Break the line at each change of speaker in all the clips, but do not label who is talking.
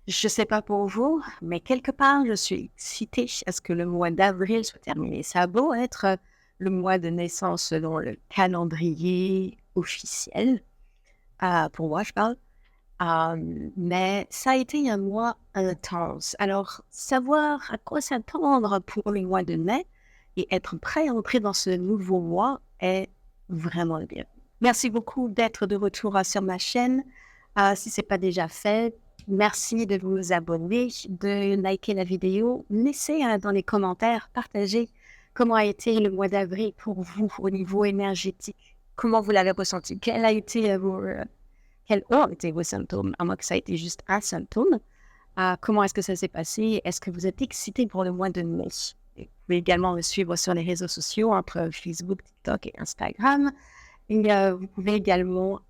Je sais pas pour vous, mais quelque part, je suis excitée à ce que le mois d'avril soit terminé. Ça a beau être le mois de naissance selon le calendrier officiel, pour moi, je parle, mais ça a été un mois intense. Alors, savoir à quoi s'attendre pour le mois de mai et être prêt à entrer dans ce nouveau mois est vraiment bien. Merci beaucoup d'être de retour sur ma chaîne. Si ce n'est pas déjà fait, merci de vous abonner, de liker la vidéo. Laissez dans les commentaires, partagez comment a été le mois d'avril pour vous au niveau énergétique. Comment vous l'avez ressenti? Quel a été quels ont été vos symptômes, à moins que ça ait été juste un symptôme? Comment est-ce que ça s'est passé? Est-ce que vous êtes excité pour le mois de mai? Et vous pouvez également me suivre sur les réseaux sociaux entre Facebook, TikTok et Instagram. Et vous pouvez également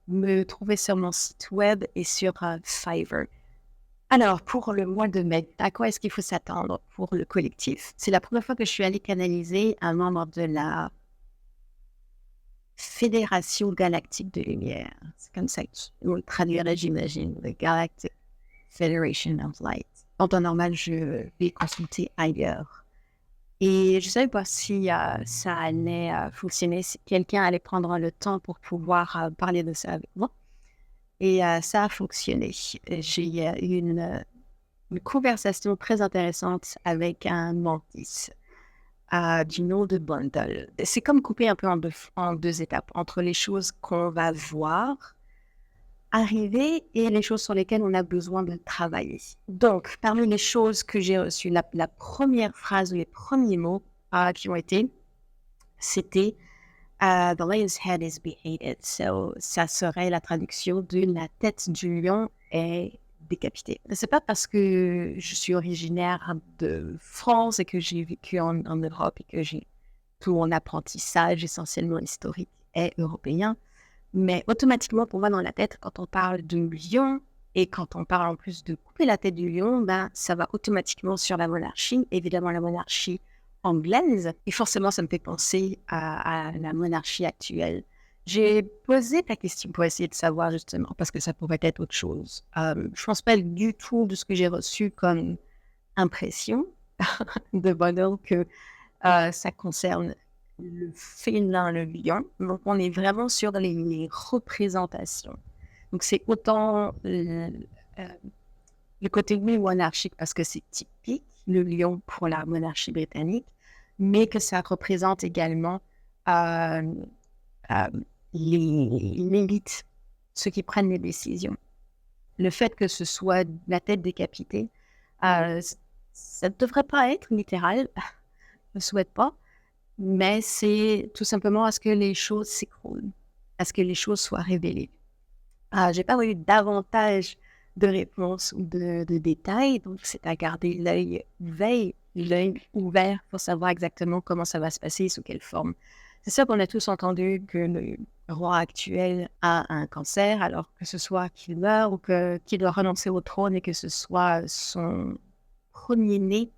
me trouver sur mon site web et sur Fiverr. Alors, pour le mois de mai, à quoi est-ce qu'il faut s'attendre pour le collectif? C'est la première fois que je suis allée canaliser un membre de la Fédération galactique de lumière. C'est comme ça qu'on le traduirait, j'imagine. The Galactic Federation of Light. En temps normal, je vais consulter ailleurs. Et je ne savais pas si ça allait fonctionner, si quelqu'un allait prendre le temps pour pouvoir parler de ça avec moi. Et ça a fonctionné. J'ai eu une conversation très intéressante avec un mentis du nom de Bundle. C'est comme couper un peu en deux étapes entre les choses qu'on va voir arriver et les choses sur lesquelles on a besoin de travailler. Donc, parmi les choses que j'ai reçues, la première phrase ou les premiers mots qui ont été, c'était The lion's head is beheaded. So, ça serait la traduction de la tête du lion est décapitée. C'est pas parce que je suis originaire de France et que j'ai vécu en Europe et que j'ai tout mon apprentissage essentiellement historique est européen, mais automatiquement pour moi dans la tête, quand on parle de lion et quand on parle en plus de couper la tête du lion, ben, ça va automatiquement sur la monarchie, évidemment la monarchie anglaise, et forcément ça me fait penser à la monarchie actuelle. J'ai posé la question pour essayer de savoir justement, parce que ça pourrait être autre chose. Je pense pas du tout de ce que j'ai reçu comme impression de bonheur que ça concerne le félin, le lion. Donc, on est vraiment sur les représentations. Donc, c'est autant le côté oui monarchique parce que c'est typique, le lion pour la monarchie britannique, mais que ça représente également euh, euh, l'élite, ceux qui prennent les décisions. Le fait que ce soit la tête décapitée, euh, ça ne devrait pas être littéral, je ne souhaite pas, mais c'est tout simplement à ce que les choses s'écroulent, à ce que les choses soient révélées. J'ai pas eu davantage de réponses ou de détails, donc c'est à garder l'œil ouvert pour savoir exactement comment ça va se passer, sous quelle forme. C'est sûr qu'on a tous entendu que le roi actuel a un cancer, alors que ce soit qu'il meurt ou qu'il doit renoncer au trône et que ce soit son premier-né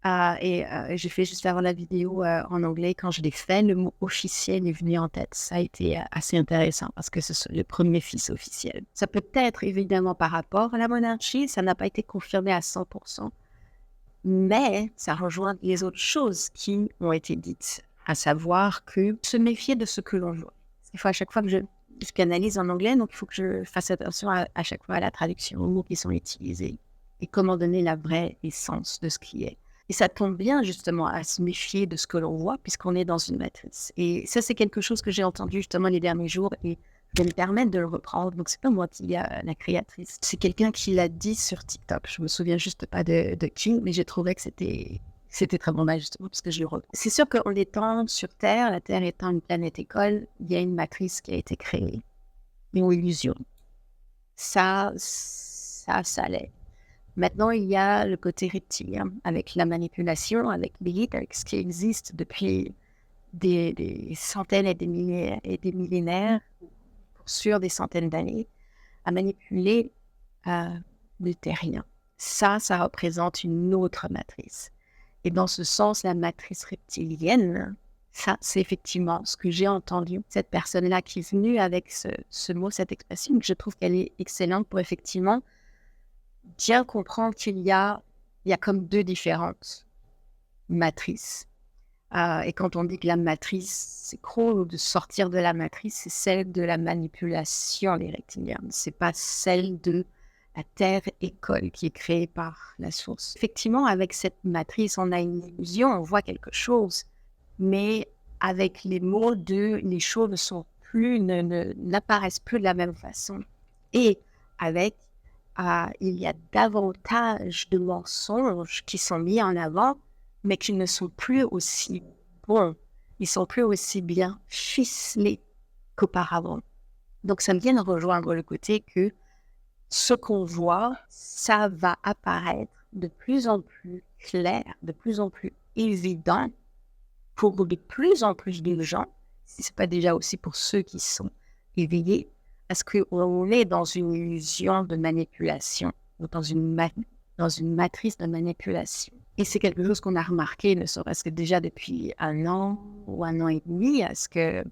j'ai fait juste avant la vidéo en anglais. Quand je l'ai fait, le mot officiel est venu en tête. Ça a été assez intéressant parce que c'est le premier fils officiel. Ça peut être évidemment par rapport à la monarchie, ça n'a pas été confirmé à 100%, mais ça rejoint les autres choses qui ont été dites, à savoir que se méfier de ce que l'on voit. Il faut à chaque fois que je canalise en anglais, donc il faut que je fasse attention à chaque fois à la traduction, aux mots qui sont utilisés et comment donner la vraie essence de ce qui est. Et ça tombe bien justement à se méfier de ce que l'on voit puisqu'on est dans une matrice. Et ça, c'est quelque chose que j'ai entendu justement les derniers jours et je vais me permettre de le reprendre. Donc, c'est pas moi qui est la créatrice. C'est quelqu'un qui l'a dit sur TikTok. Je me souviens juste pas de qui, mais j'ai trouvé que c'était très bon, justement, parce que je le reprends. C'est sûr qu'en étant sur Terre, la Terre étant une planète école, il y a une matrice qui a été créée. Une illusion. Ça l'est. Maintenant, il y a le côté reptilien, avec la manipulation, avec l'élite, avec ce qui existe depuis des centaines et des millénaires, pour sûr des centaines d'années, à manipuler le terrien. Ça représente une autre matrice. Et dans ce sens, la matrice reptilienne, ça, c'est effectivement ce que j'ai entendu. Cette personne-là qui est venue avec ce mot, cette expression, que je trouve qu'elle est excellente pour effectivement bien comprendre qu'il y a comme deux différentes matrices. Et quand on dit que la matrice, c'est gros de sortir de la matrice, c'est celle de la manipulation des reptiliens. C'est pas celle de la terre-école qui est créée par la source. Effectivement, avec cette matrice, on a une illusion, on voit quelque chose, mais avec les mots les choses n'apparaissent plus de la même façon. Et avec, il y a davantage de mensonges qui sont mis en avant, mais qui ne sont plus aussi bons, ils sont plus aussi bien ficelés qu'auparavant. Donc, ça vient de rejoindre le côté que ce qu'on voit, ça va apparaître de plus en plus clair, de plus en plus évident pour de plus en plus de gens, si ce n'est pas déjà aussi pour ceux qui sont éveillés, parce qu'on est dans une illusion de manipulation, ou dans une matrice de manipulation. Et c'est quelque chose qu'on a remarqué, ne serait-ce que déjà depuis 1 an ou 1 an et demi, est-ce que,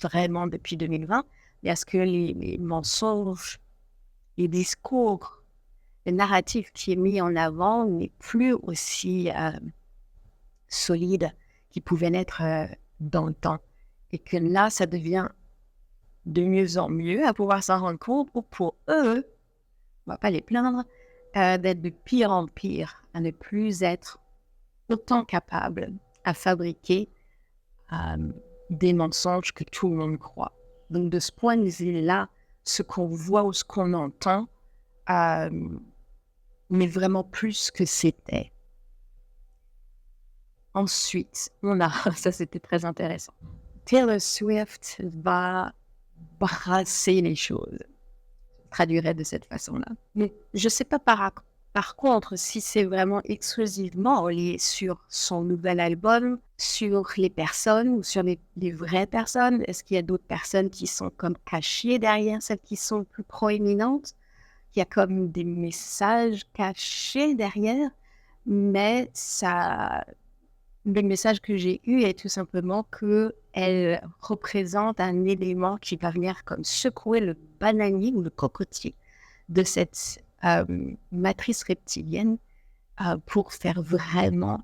vraiment depuis 2020, est-ce que les mensonges, les discours, le narratif qui est mis en avant n'est plus aussi solide qu'il pouvait l'être dans le temps. Et que là, ça devient de mieux en mieux à pouvoir s'en rendre compte, ou pour eux, on ne va pas les plaindre, d'être de pire en pire, à ne plus être autant capable à fabriquer des mensonges que tout le monde croit. Donc de ce point de vue-là, ce qu'on voit ou ce qu'on entend, mais vraiment plus que c'était. Ensuite, ça c'était très intéressant. Taylor Swift va brasser les choses. Je traduirais de cette façon-là. Mais je ne sais pas par contre si c'est vraiment exclusivement lié sur son nouvel album, sur les personnes ou sur les vraies personnes. Est-ce qu'il y a d'autres personnes qui sont comme cachées derrière celles qui sont plus proéminentes? Il y a comme des messages cachés derrière, mais le message que j'ai eu est tout simplement qu'elle représente un élément qui va venir comme secouer le bananier ou le cocotier de cette matrice reptilienne pour faire vraiment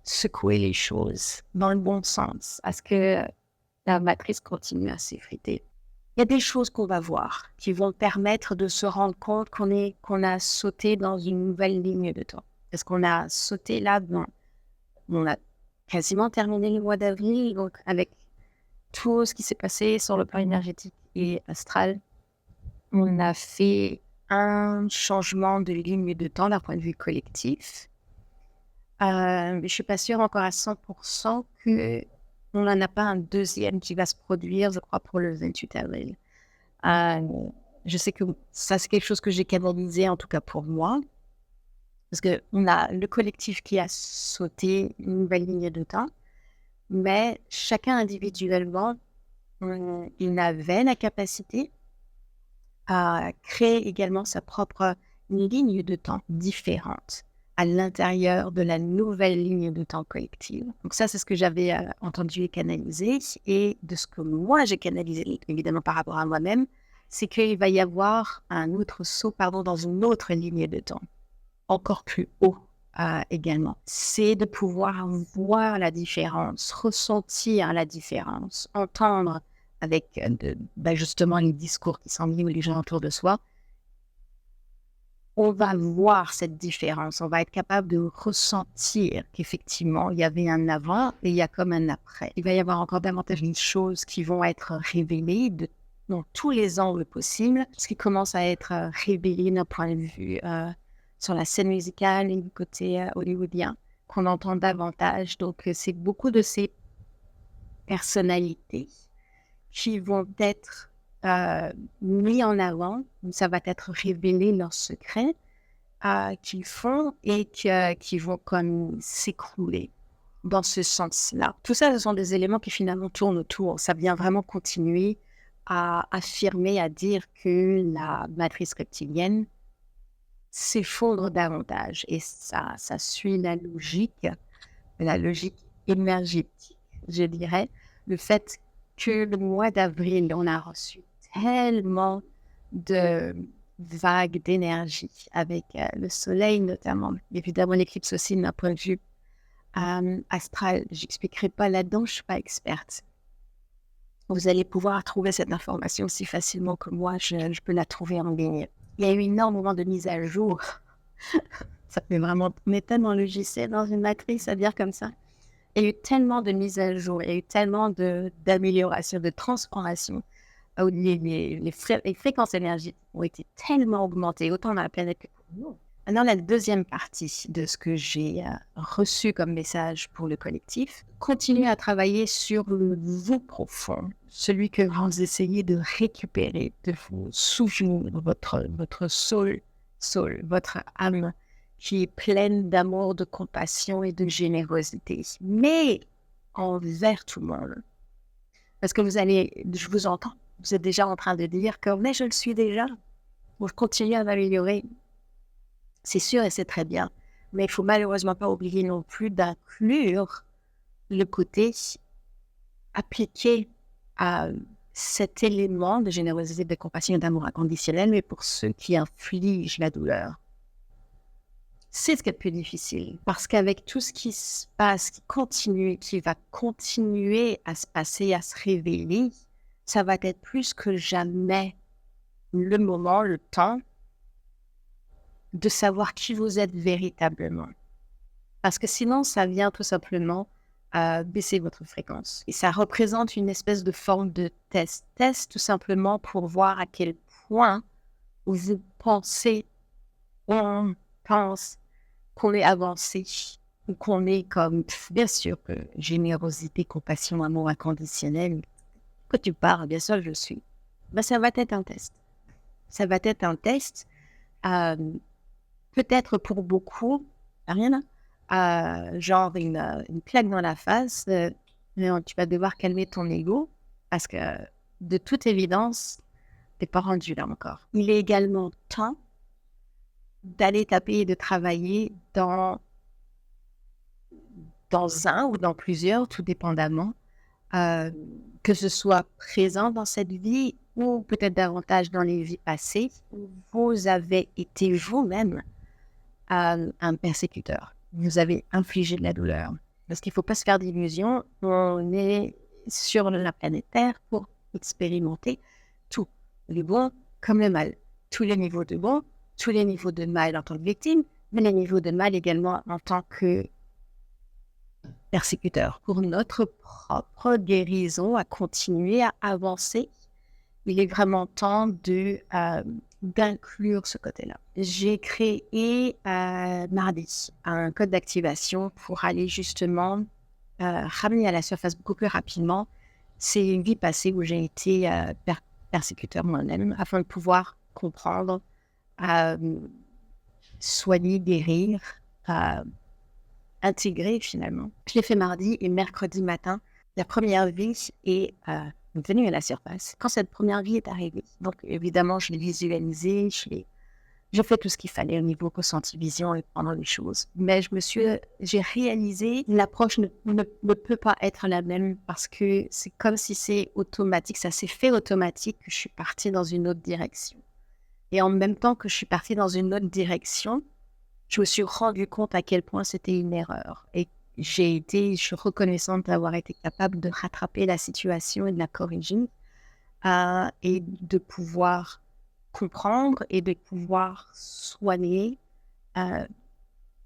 secouer les choses dans le bon sens, à ce que la matrice continue à s'effriter. Il y a des choses qu'on va voir qui vont permettre de se rendre compte qu'on a sauté dans une nouvelle ligne de temps. Est-ce qu'on a sauté là on a quasiment terminé le mois d'avril, donc avec tout ce qui s'est passé sur le plan énergétique et astral, on a fait un changement de ligne de temps d'un point de vue collectif. Mais je ne suis pas sûre encore à 100% qu'on n'en a pas un deuxième qui va se produire, je crois, pour le 28 avril. Je sais que ça, c'est quelque chose que j'ai canalisé, en tout cas pour moi. Parce qu'on a le collectif qui a sauté une nouvelle ligne de temps, mais chacun individuellement, il avait la capacité à créer également sa propre ligne de temps différente à l'intérieur de la nouvelle ligne de temps collective. Donc ça, c'est ce que j'avais entendu et canalisé. Et de ce que moi, j'ai canalisé, évidemment par rapport à moi-même, c'est qu'il va y avoir un autre saut dans une autre ligne de temps. Encore plus haut également. C'est de pouvoir voir la différence, ressentir la différence, entendre avec justement les discours qui sont mis ou les gens autour de soi. On va voir cette différence, on va être capable de ressentir qu'effectivement, il y avait un avant et il y a comme un après. Il va y avoir encore davantage de choses qui vont être révélées dans tous les angles possibles, ce qui commence à être révélé d'un point de vue sur la scène musicale et du côté hollywoodien, qu'on entend davantage. Donc, c'est beaucoup de ces personnalités qui vont être mis en avant, ça va être révélé leurs secrets qu'ils font et qui vont comme s'écrouler dans ce sens-là. Tout ça, ce sont des éléments qui finalement tournent autour. Ça vient vraiment continuer à affirmer, à dire que la matrice reptilienne s'effondre davantage. Et ça suit la logique énergétique, je dirais. Le fait que le mois d'avril, on a reçu tellement de vague d'énergie avec le soleil notamment. Évidemment, l'éclipse aussi d'un point de vue astral. J'expliquerai pas là-dedans, je suis pas experte. Vous allez pouvoir trouver cette information aussi facilement que moi, je peux la trouver en ligne. Il y a eu énormément de mises à jour. Ça fait vraiment tourner tellement logiciel dans une matrice, à dire comme ça. Il y a eu tellement de mises à jour, il y a eu tellement d'améliorations, de transformations. Les fréquences énergétiques ont été tellement augmentées, autant dans la planète que pour nous. Maintenant, la deuxième partie de ce que j'ai reçu comme message pour le collectif, continuez à travailler sur le vous profond, celui que vous essayez de récupérer, de vous souvenir, votre soul, votre âme qui est pleine d'amour, de compassion et de générosité, mais envers tout le monde. Parce que je vous entends, vous êtes déjà en train de dire que mais je le suis déjà, je continue à m'améliorer. C'est sûr et c'est très bien, mais il ne faut malheureusement pas oublier non plus d'inclure le côté appliqué à cet élément de générosité, de compassion et d'amour inconditionnel, mais pour ceux qui infligent la douleur. C'est ce qui est le plus difficile, parce qu'avec tout ce qui se passe, qui continue, qui va continuer à se passer, à se révéler, ça va être plus que jamais le moment, le temps de savoir qui vous êtes véritablement. Parce que sinon, ça vient tout simplement baisser votre fréquence. Et ça représente une espèce de forme de test. Test tout simplement pour voir à quel point vous pensez, on pense qu'on est avancé ou qu'on est comme, bien sûr, générosité, compassion, amour inconditionnel. Quand tu parles, bien sûr, je suis. Ben, ça va être un test. Ça va être un test. Peut-être pour beaucoup, rien, genre une claque dans la face, tu vas devoir calmer ton ego parce que de toute évidence, t'es pas rendu là encore. Il est également temps d'aller taper et de travailler dans un ou dans plusieurs, tout dépendamment, que ce soit présent dans cette vie ou peut-être davantage dans les vies passées, où vous avez été vous-même un persécuteur. Vous avez infligé de la douleur. Parce qu'il ne faut pas se faire d'illusions. On est sur la planète Terre pour expérimenter tout, le bon comme le mal. Tous les niveaux de bon, tous les niveaux de mal en tant que victime, mais les niveaux de mal également en tant que persécuteur. Pour notre propre guérison, à continuer à avancer, il est vraiment temps d'inclure ce côté-là. J'ai créé mardi un code d'activation pour aller justement ramener à la surface beaucoup plus rapidement ces vies passées où j'ai été persécuteur moi-même afin de pouvoir comprendre, soigner, guérir, intégrer finalement. Je l'ai fait mardi et mercredi matin. La première vie est venue à la surface. Quand cette première vie est arrivée, donc évidemment, je l'ai visualisée, j'ai fait tout ce qu'il fallait au niveau ressenti, vision et prendre les choses. Mais j'ai réalisé l'approche ne peut pas être la même parce que c'est comme si c'est automatique, ça s'est fait automatique que je suis partie dans une autre direction. Et en même temps que je suis partie dans une autre direction, je me suis rendu compte à quel point c'était une erreur. Et je suis reconnaissante d'avoir été capable de rattraper la situation et de la corriger et de pouvoir comprendre et de pouvoir soigner,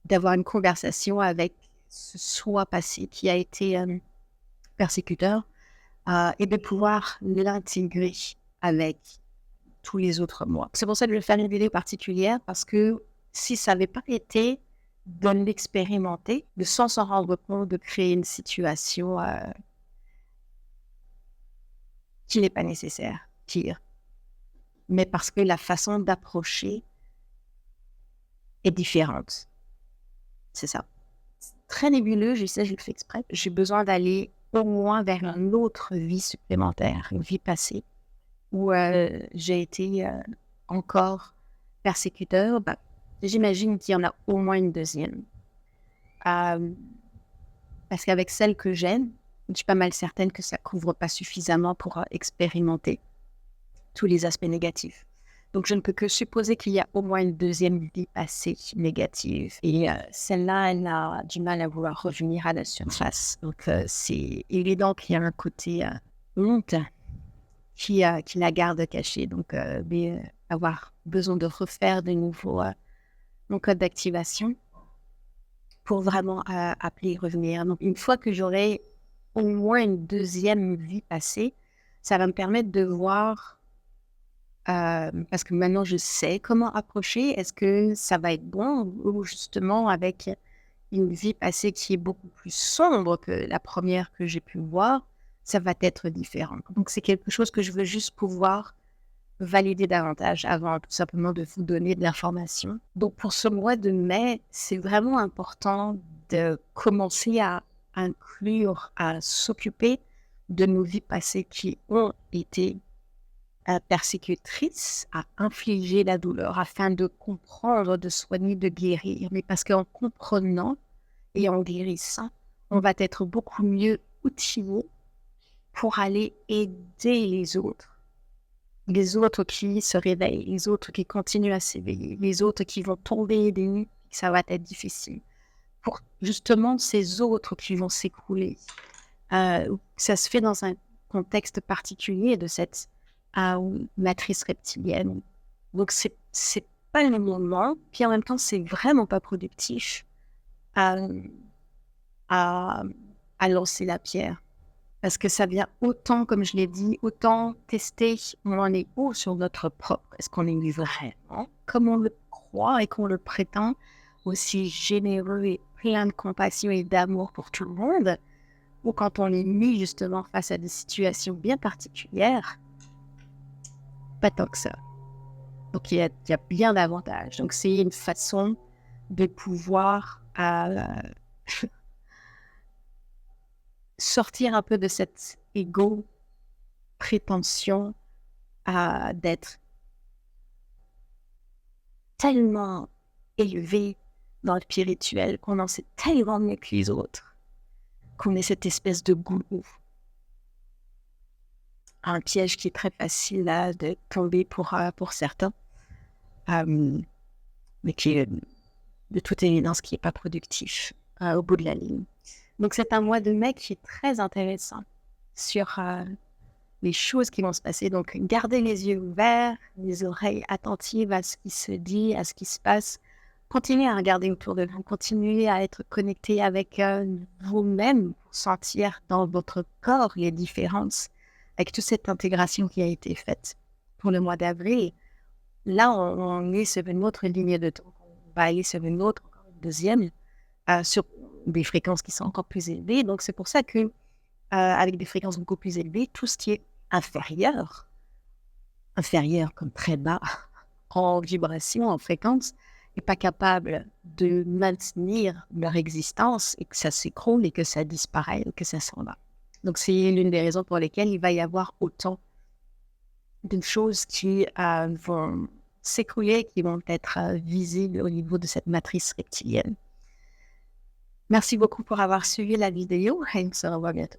d'avoir une conversation avec ce soi passé qui a été persécuteur et de pouvoir l'intégrer avec tous les autres moi. C'est pour ça que je vais faire une vidéo particulière parce que si ça n'avait pas été de l'expérimenter, de sans s'en rendre compte, de créer une situation qui n'est pas nécessaire, pire. Mais parce que la façon d'approcher est différente. C'est ça. C'est très nébuleux, je sais, je le fais exprès. J'ai besoin d'aller au moins vers une autre vie supplémentaire, une vie passée, où j'ai été encore persécuteur. J'imagine qu'il y en a au moins une deuxième. Parce qu'avec celle que j'aime, je suis pas mal certaine que ça couvre pas suffisamment pour expérimenter tous les aspects négatifs. Donc, je ne peux que supposer qu'il y a au moins une deuxième vie passée négative. Et celle-là, elle a du mal à vouloir revenir à la surface. Donc, c'est évident qu'il y a un côté honte qui la garde cachée. Donc, avoir besoin de refaire de nouveau mon code d'activation pour vraiment appeler et revenir. Donc, une fois que j'aurai au moins une deuxième vie passée, ça va me permettre de voir, parce que maintenant je sais comment approcher, est-ce que ça va être bon ou justement avec une vie passée qui est beaucoup plus sombre que la première que j'ai pu voir, ça va être différent. Donc, c'est quelque chose que je veux juste pouvoir valider davantage avant tout simplement de vous donner de l'information. Donc, pour ce mois de mai, c'est vraiment important de commencer à inclure, à s'occuper de nos vies passées qui ont été persécutrices, à infliger la douleur afin de comprendre, de soigner, de guérir. Mais parce qu'en comprenant et en guérissant, on va être beaucoup mieux outillés pour aller aider les autres qui se réveillent, les autres qui continuent à s'éveiller, les autres qui vont tomber des nues, ça va être difficile. Pour justement ces autres qui vont s'écrouler. Ça se fait dans un contexte particulier de cette matrice reptilienne. Donc, c'est pas le moment, puis en même temps, c'est vraiment pas productif à, à, à lancer la pierre. Parce que ça vient autant, comme je l'ai dit, autant tester on en est où sur notre propre. Est-ce qu'on est vraiment, comme on le croit et qu'on le prétend, aussi généreux et plein de compassion et d'amour pour tout le monde, ou quand on est mis justement face à des situations bien particulières, pas tant que ça. Donc, il y a bien d'avantages. Donc, c'est une façon de pouvoir sortir un peu de cet ego prétention d'être tellement élevé dans le spirituel qu'on en sait tellement mieux que les autres, qu'on est cette espèce de gourou. Un piège qui est très facile de tomber pour certains, mais qui est de toute évidence qui n'est pas productif au bout de la ligne. Donc c'est un mois de mai qui est très intéressant sur les choses qui vont se passer. Donc, gardez les yeux ouverts, les oreilles attentives à ce qui se dit, à ce qui se passe. Continuez à regarder autour de vous. Continuez à être connecté avec vous-même pour sentir dans votre corps les différences avec toute cette intégration qui a été faite pour le mois d'avril. Là, on est sur une autre ligne de temps. On va aller sur une autre, encore une deuxième, sur des fréquences qui sont encore plus élevées. Donc, c'est pour ça que avec des fréquences beaucoup plus élevées, tout ce qui est inférieur comme très bas en vibration, en fréquence, n'est pas capable de maintenir leur existence et que ça s'écroule et que ça disparaît et que ça s'en va. Donc, c'est l'une des raisons pour lesquelles il va y avoir autant de choses qui vont s'écrouler, qui vont être visibles au niveau de cette matrice reptilienne. Merci beaucoup pour avoir suivi la vidéo et on se revoit bientôt.